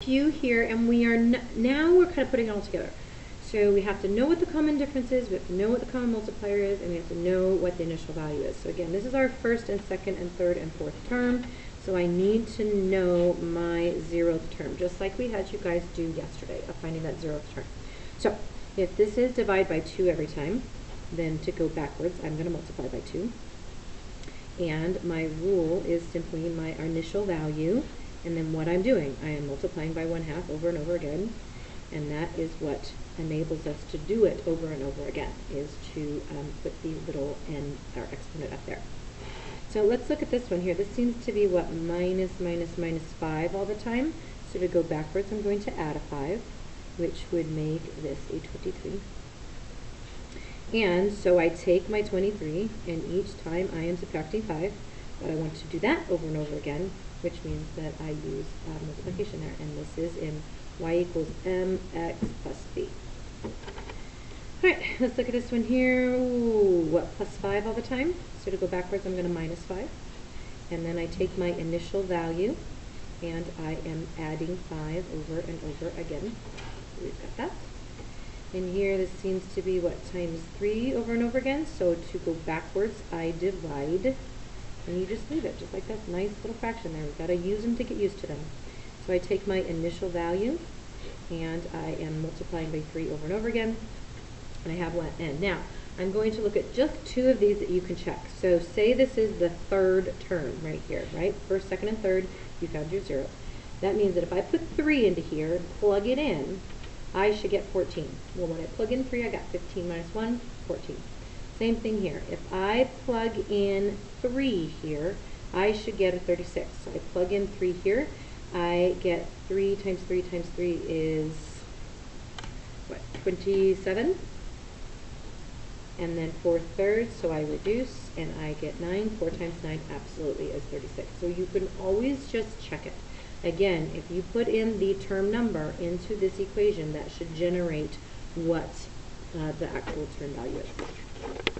few here, and we are now we're kind of putting it all together. So we have to know what the common difference is, we have to know what the common multiplier is, and we have to know what the initial value is. So again, this is our first and second and third and fourth term. So I need to know my 0th term, just like we had you guys do yesterday of finding that 0th term. So if this is divide by 2 every time, then to go backwards, I'm going to multiply by 2. And my rule is simply my initial value, and then what I'm doing, I am multiplying by 1/2 over and over again, and that is what enables us to do it over and over again, is to put the little n, or exponent up there. So let's look at this one here. This seems to be what, minus 5 all the time. So to go backwards, I'm going to add a 5, which would make this a 23. And so I take my 23, and each time I am subtracting 5, but I want to do that over and over again, which means that I use multiplication there, and this is in y equals mx plus b. Alright, let's look at this one here. Ooh, what, plus 5 all the time? So to go backwards, I'm going to minus 5. And then I take my initial value, and I am adding 5 over and over again. So we've got that. And here, this seems to be, what, times 3 over and over again. So to go backwards, I divide, and you just leave it, just like that nice little fraction there. We've got to use them to get used to them. So I take my initial value, and I am multiplying by 3 over and over again, and I have one n. Now, I'm going to look at just 2 of these that you can check. So say this is the 3rd term right here, right? First, second, and third, you found your 0. That means that if I put 3 into here and plug it in, I should get 14. Well, when I plug in 3, I got 15 minus 1, 14. Same thing here. If I plug in 3 here, I should get a 36. So I plug in 3 here, I get 3 times 3 times 3 is, what, 27? And then 4/3, so I reduce, and I get 9. 4 times 9 absolutely is 36. So you can always just check it. Again, if you put in the term number into this equation, that should generate what the actual term value is.